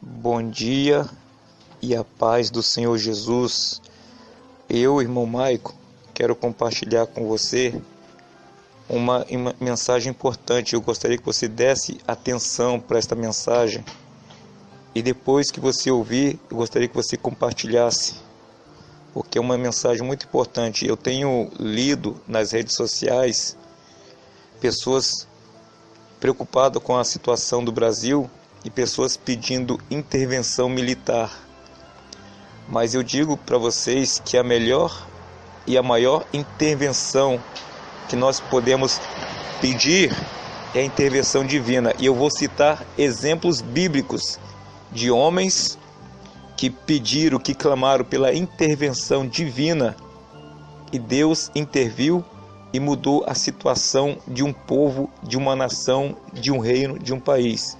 Bom dia e a paz do Senhor Jesus. Eu, irmão Maico, quero compartilhar com você uma mensagem importante. Eu gostaria que você desse atenção para esta mensagem e depois que você ouvir, eu gostaria que você compartilhasse, porque é uma mensagem muito importante. Eu tenho lido nas redes sociais pessoas preocupadas com a situação do Brasil e pessoas pedindo intervenção militar. Mas eu digo para vocês que a melhor e a maior intervenção que nós podemos pedir é a intervenção divina. E eu vou citar exemplos bíblicos de homens que pediram, que clamaram pela intervenção divina, e Deus interviu e mudou a situação de um povo, de uma nação, de um reino, de um país.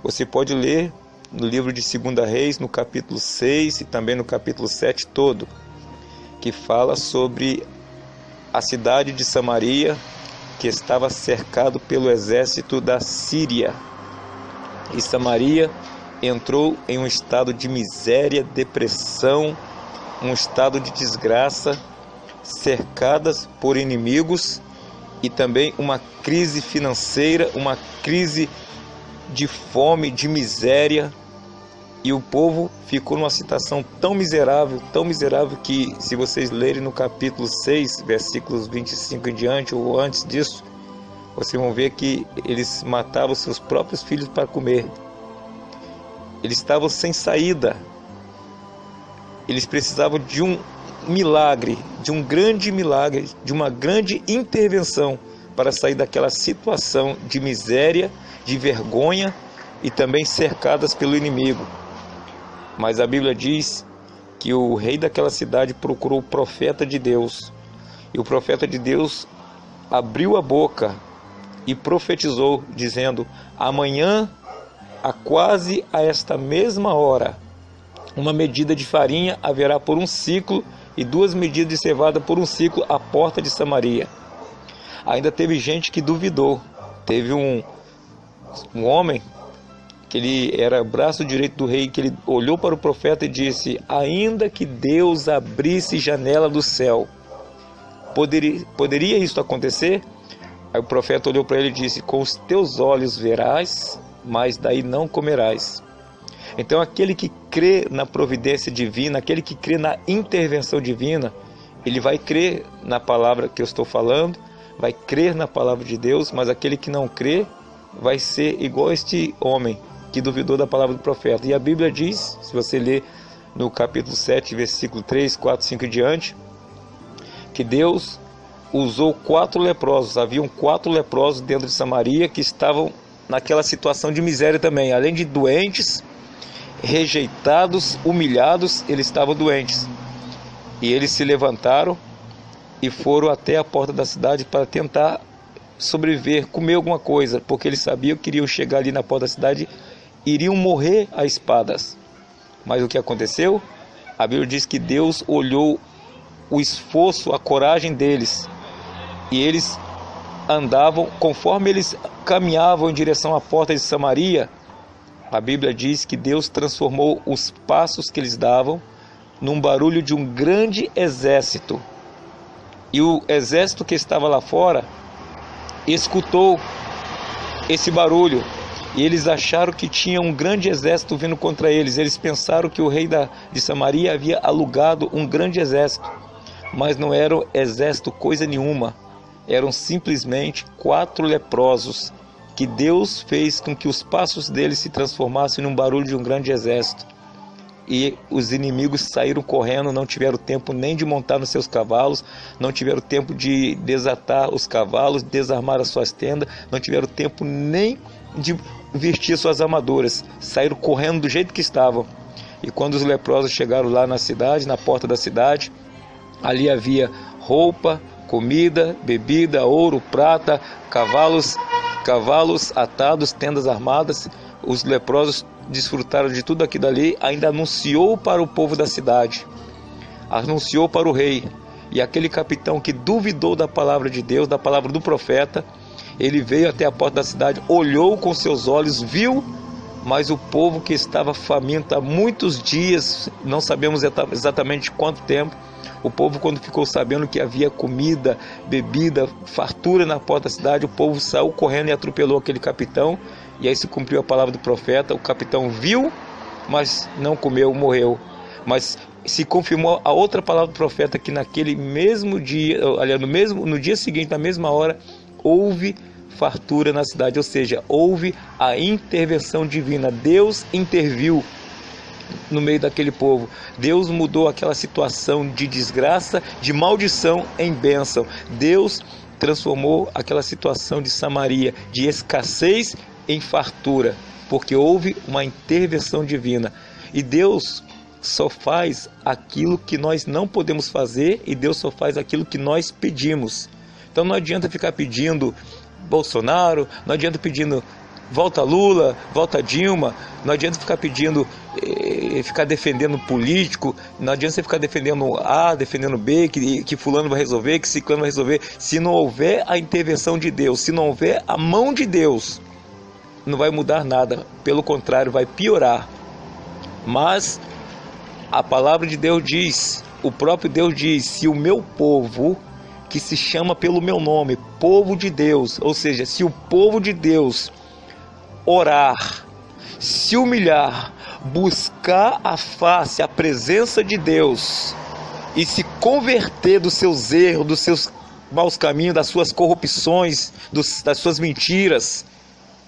Você pode ler no livro de 2 Reis, no capítulo 6 e também no capítulo 7 todo, que fala sobre a cidade de Samaria, que estava cercado pelo exército da Síria. E Samaria entrou em um estado de miséria, depressão, um estado de desgraça, cercadas por inimigos e também uma crise financeira, uma crise de fome, de miséria, e o povo ficou numa situação tão miserável que, se vocês lerem no capítulo 6, versículos 25 em diante, ou antes disso, vocês vão ver que eles matavam seus próprios filhos para comer. Eles estavam sem saída. Eles precisavam de um milagre, de um grande milagre, de uma grande intervenção para sair daquela situação de miséria, de vergonha e também cercadas pelo inimigo. Mas a Bíblia diz que o rei daquela cidade procurou o profeta de Deus, e o profeta de Deus abriu a boca e profetizou, dizendo: amanhã, quase a esta mesma hora, uma medida de farinha haverá por um ciclo e 2 medidas de cevada por um ciclo à porta de Samaria. Ainda teve gente que duvidou. Teve um homem que ele era braço direito do rei, que ele olhou para o profeta e disse: ainda que Deus abrisse janela do céu, poderia isso acontecer? Aí o profeta olhou para ele e disse: com os teus olhos verás, mas daí não comerás. Então aquele que crê na providência divina, aquele que crê na intervenção divina, ele vai crer na palavra que eu estou falando, vai crer na palavra de Deus. Mas aquele que não crê vai ser igual a este homem que duvidou da palavra do profeta. E a Bíblia diz, se você ler no capítulo 7, versículo 3, 4, 5 e diante, que Deus usou 4 leprosos. Haviam 4 leprosos dentro de Samaria que estavam naquela situação de miséria também. Além de doentes, rejeitados, humilhados, eles estavam doentes. E eles se levantaram e foram até a porta da cidade para tentar sobreviver, comer alguma coisa, porque eles sabiam que iriam chegar ali na porta da cidade, iriam morrer a espadas. Mas o que aconteceu? A Bíblia diz que Deus olhou o esforço, a coragem deles, e eles andavam, conforme eles caminhavam em direção à porta de Samaria, a Bíblia diz que Deus transformou os passos que eles davam num barulho de um grande exército. E o exército que estava lá fora escutou esse barulho, e eles acharam que tinha um grande exército vindo contra eles. Eles pensaram que o rei de Samaria havia alugado um grande exército, mas não era exército coisa nenhuma. Eram simplesmente 4 leprosos, que Deus fez com que os passos deles se transformassem num barulho de um grande exército. E os inimigos saíram correndo, não tiveram tempo nem de montar nos seus cavalos, não tiveram tempo de desatar os cavalos, desarmar as suas tendas, não tiveram tempo nem de vestir suas armaduras, saíram correndo do jeito que estavam. E quando os leprosos chegaram lá na cidade, na porta da cidade, ali havia roupa, comida, bebida, ouro, prata, cavalos atados, tendas armadas. Os leprosos desfrutaram de tudo aquilo ali. Ainda anunciou para o povo da cidade, anunciou para o rei. E aquele capitão que duvidou da palavra de Deus, da palavra do profeta, ele veio até a porta da cidade, olhou com seus olhos, viu Mas o povo que estava faminto há muitos dias, não sabemos exatamente quanto tempo, o povo, quando ficou sabendo que havia comida, bebida, fartura na porta da cidade, o povo saiu correndo e atropelou aquele capitão, e aí se cumpriu a palavra do profeta. O capitão viu, mas não comeu, morreu. Mas se confirmou a outra palavra do profeta, que naquele mesmo dia, aliás, no dia seguinte, na mesma hora, houve fartura na cidade, ou seja, houve a intervenção divina. Deus interviu no meio daquele povo. Deus mudou aquela situação de desgraça, de maldição, em bênção. Deus transformou aquela situação de Samaria, de escassez, em fartura, porque houve uma intervenção divina. E Deus só faz aquilo que nós não podemos fazer, e Deus só faz aquilo que nós pedimos. Então não adianta ficar pedindo Bolsonaro, não adianta pedindo volta Lula, volta Dilma, não adianta ficar pedindo, ficar defendendo político, não adianta você ficar defendendo A, defendendo B, que fulano vai resolver, que ciclano vai resolver. Se não houver a intervenção de Deus, se não houver a mão de Deus, não vai mudar nada, pelo contrário, vai piorar. Mas a palavra de Deus diz, o próprio Deus diz: se o meu povo, que se chama pelo meu nome, povo de Deus, ou seja, se o povo de Deus orar, se humilhar, buscar a face, a presença de Deus, e se converter dos seus erros, dos seus maus caminhos, das suas corrupções, das suas mentiras,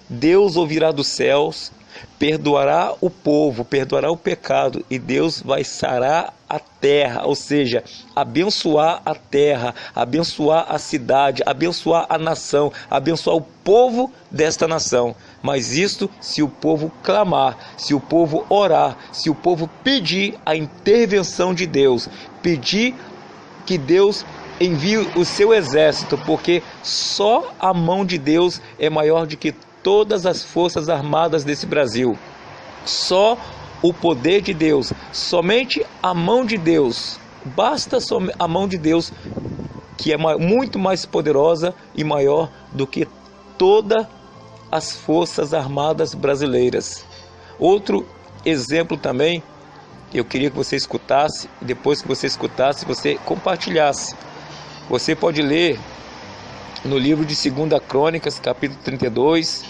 Deus ouvirá dos céus, perdoará o povo, perdoará o pecado, e Deus vai sarar a terra, ou seja, abençoar a terra, abençoar a cidade, abençoar a nação, abençoar o povo desta nação. Mas isto se o povo clamar, se o povo orar, se o povo pedir a intervenção de Deus, pedir que Deus envie o seu exército, porque só a mão de Deus é maior do que todas as forças armadas desse Brasil. Só o poder de Deus, somente a mão de Deus, basta a mão de Deus, que é muito mais poderosa e maior do que todas as forças armadas brasileiras. Outro exemplo também, eu queria que você escutasse, depois que você escutasse, você compartilhasse. Você pode ler no livro de 2 Crônicas, capítulo 32,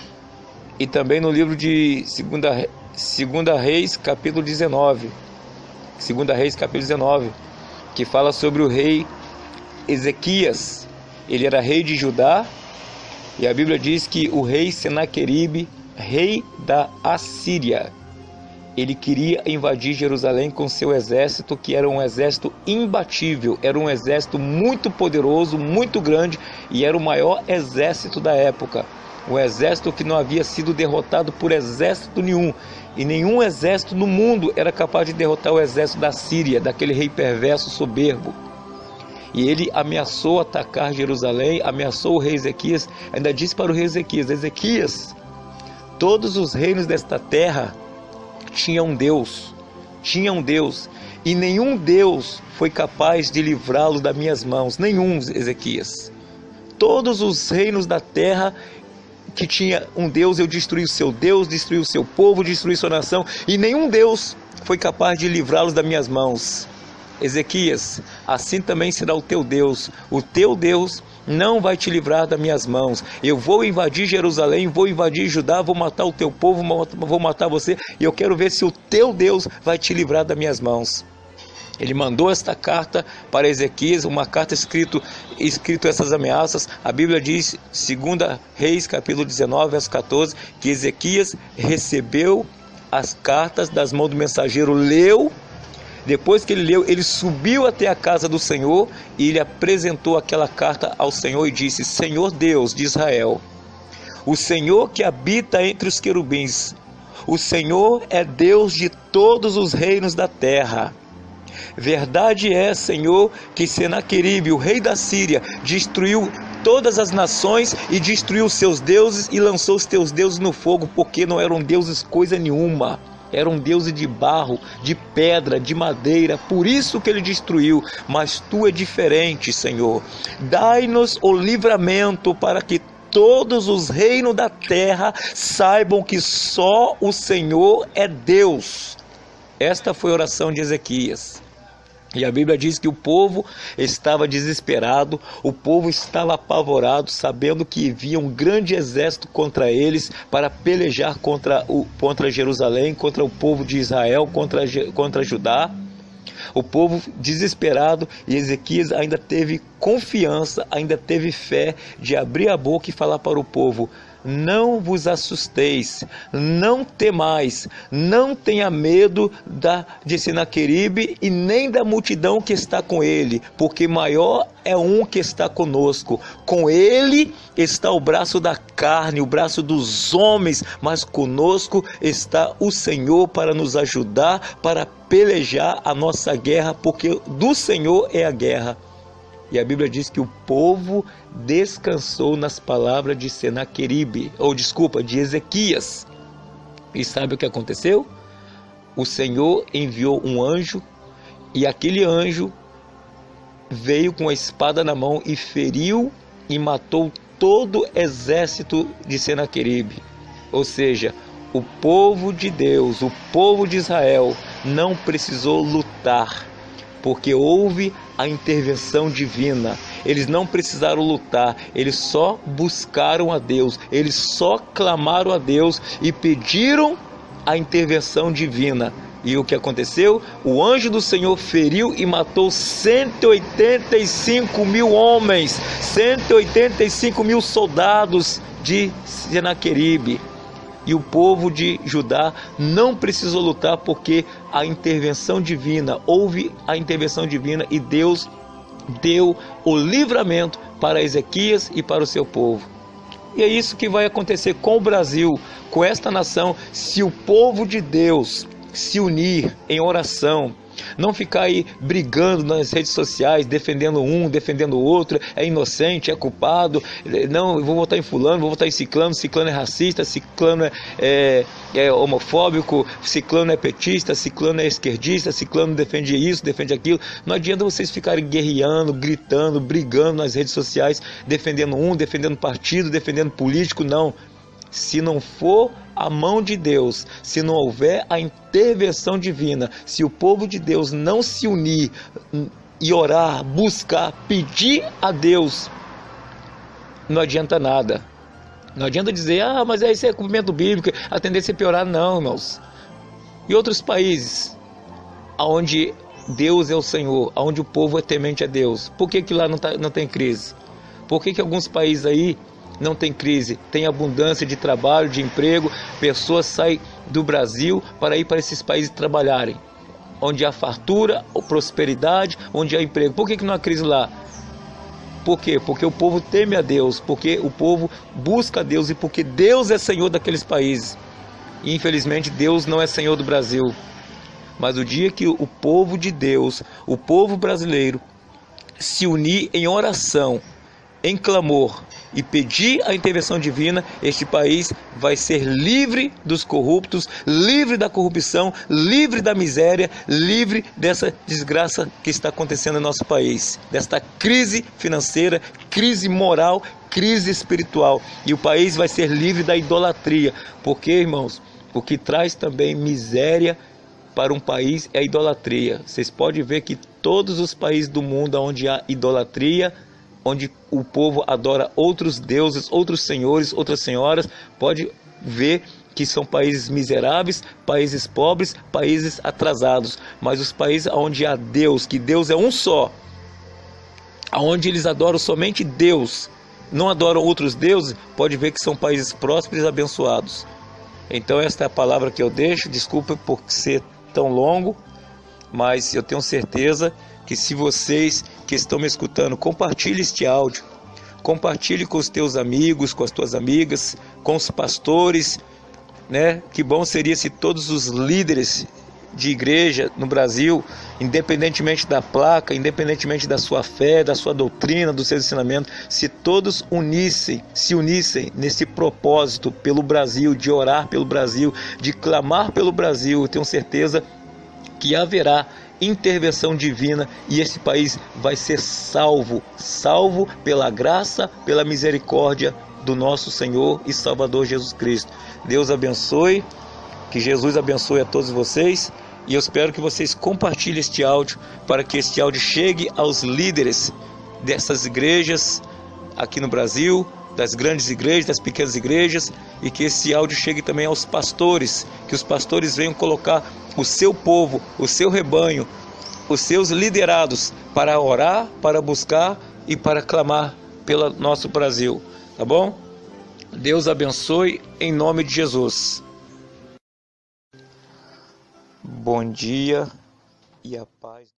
e também no livro de 2 Reis, capítulo 19. 2 Reis, capítulo 19, que fala sobre o rei Ezequias. Ele era rei de Judá, e a Bíblia diz que o rei Senaqueribe, rei da Assíria, ele queria invadir Jerusalém com seu exército, que era um exército imbatível, era um exército muito poderoso, muito grande, e era o maior exército da época. Um exército que não havia sido derrotado por exército nenhum, e nenhum exército no mundo era capaz de derrotar o exército da Síria, daquele rei perverso, soberbo. E ele ameaçou atacar Jerusalém, ameaçou o rei Ezequias, ainda disse para o rei Ezequias: Ezequias, todos os reinos desta terra tinham um Deus, e nenhum Deus foi capaz de livrá-lo das minhas mãos, nenhum, Ezequias. Todos os reinos da terra que tinha um Deus, eu destruí o seu Deus, destruí o seu povo, destruí sua nação, e nenhum Deus foi capaz de livrá-los das minhas mãos. Ezequias, assim também será o teu Deus não vai te livrar das minhas mãos. Eu vou invadir Jerusalém, vou invadir Judá, vou matar o teu povo, vou matar você, e eu quero ver se o teu Deus vai te livrar das minhas mãos. Ele mandou esta carta para Ezequias, uma carta escrito essas ameaças. A Bíblia diz, 2 Reis, capítulo 19, verso 14, que Ezequias recebeu as cartas das mãos do mensageiro, leu. Depois que ele leu, ele subiu até a casa do Senhor e ele apresentou aquela carta ao Senhor e disse: Senhor Deus de Israel, o Senhor que habita entre os querubins, o Senhor é Deus de todos os reinos da terra. Verdade é, Senhor, que Senaqueribe, o rei da Síria, destruiu todas as nações e destruiu os seus deuses e lançou os teus deuses no fogo, porque não eram deuses coisa nenhuma. Eram deuses de barro, de pedra, de madeira, por isso que ele destruiu. Mas tu é diferente, Senhor. Dai-nos o livramento para que todos os reinos da terra saibam que só o Senhor é Deus. Esta foi a oração de Ezequias. E a Bíblia diz que o povo estava desesperado, o povo estava apavorado, sabendo que havia um grande exército contra eles para pelejar contra Jerusalém, contra o povo de Israel, contra Judá. O povo desesperado, e Ezequias ainda teve confiança, ainda teve fé de abrir a boca e falar para o povo: não vos assusteis, não temais, não tenha medo de Senaqueribe e nem da multidão que está com ele, porque maior é um que está conosco. Com ele está o braço da carne, o braço dos homens, mas conosco está o Senhor para nos ajudar, para pelejar a nossa guerra, porque do Senhor é a guerra. E a Bíblia diz que o povo descansou nas palavras de de Ezequias. E sabe o que aconteceu? O Senhor enviou um anjo, e aquele anjo veio com a espada na mão e feriu e matou todo o exército de Senaqueribe. Ou seja, o povo de Deus, o povo de Israel, não precisou lutar, porque houve a intervenção divina. Eles não precisaram lutar, eles só buscaram a Deus, eles só clamaram a Deus e pediram a intervenção divina. E o que aconteceu? O anjo do Senhor feriu e matou 185 mil homens, 185 mil soldados de Senaqueribe. E o povo de Judá não precisou lutar, porque a intervenção divina, houve a intervenção divina, e Deus deu o livramento para Ezequias e para o seu povo. E é isso que vai acontecer com o Brasil, com esta nação, se o povo de Deus se unir em oração, não ficar aí brigando nas redes sociais, defendendo um, defendendo o outro, é inocente, é culpado, não, eu vou votar em fulano, vou votar em ciclano, ciclano é racista, ciclano é homofóbico, ciclano é petista, ciclano é esquerdista, ciclano defende isso, defende aquilo. Não adianta vocês ficarem guerreando, gritando, brigando nas redes sociais, defendendo um, defendendo partido, defendendo político, não. Se não for a mão de Deus, se não houver a intervenção divina, se o povo de Deus não se unir e orar, buscar, pedir a Deus, não adianta nada. Não adianta dizer, mas isso é cumprimento bíblico, a tendência é piorar. Não, irmãos. E outros países, onde Deus é o Senhor, onde o povo é temente a Deus, por que lá não tem crise? Por que alguns países aí não tem crise, tem abundância de trabalho, de emprego, pessoas saem do Brasil para ir para esses países trabalharem, onde há fartura, prosperidade, onde há emprego? Por que não há crise lá? Por quê? Porque o povo teme a Deus, porque o povo busca a Deus, e porque Deus é Senhor daqueles países. E infelizmente Deus não é Senhor do Brasil. Mas o dia que o povo de Deus, o povo brasileiro, se unir em oração, em clamor e pedir a intervenção divina, este país vai ser livre dos corruptos, livre da corrupção, livre da miséria, livre dessa desgraça que está acontecendo no nosso país, desta crise financeira, crise moral, crise espiritual. E o país vai ser livre da idolatria. Porque, irmãos, o que traz também miséria para um país é a idolatria. Vocês podem ver que todos os países do mundo onde há idolatria, onde o povo adora outros deuses, outros senhores, outras senhoras, pode ver que são países miseráveis, países pobres, países atrasados. Mas os países onde há Deus, que Deus é um só, onde eles adoram somente Deus, não adoram outros deuses, pode ver que são países prósperos e abençoados. Então esta é a palavra que eu deixo. Desculpa por ser tão longo, mas eu tenho certeza que se vocês que estão me escutando, compartilhe este áudio, compartilhe com os teus amigos, com as tuas amigas, com os pastores, né? Que bom seria se todos os líderes de igreja no Brasil, independentemente da placa, independentemente da sua fé, da sua doutrina, do seu ensinamento, se todos se unissem nesse propósito pelo Brasil, de orar pelo Brasil, de clamar pelo Brasil. Eu tenho certeza que haverá intervenção divina e esse país vai ser salvo pela graça, pela misericórdia do nosso Senhor e Salvador Jesus Cristo. Deus abençoe, que Jesus abençoe a todos vocês, e eu espero que vocês compartilhem este áudio para que este áudio chegue aos líderes dessas igrejas aqui no Brasil, das grandes igrejas, das pequenas igrejas, e que esse áudio chegue também aos pastores, que os pastores venham colocar o seu povo, o seu rebanho, os seus liderados para orar, para buscar e para clamar pelo nosso Brasil, tá bom? Deus abençoe em nome de Jesus. Bom dia e a paz.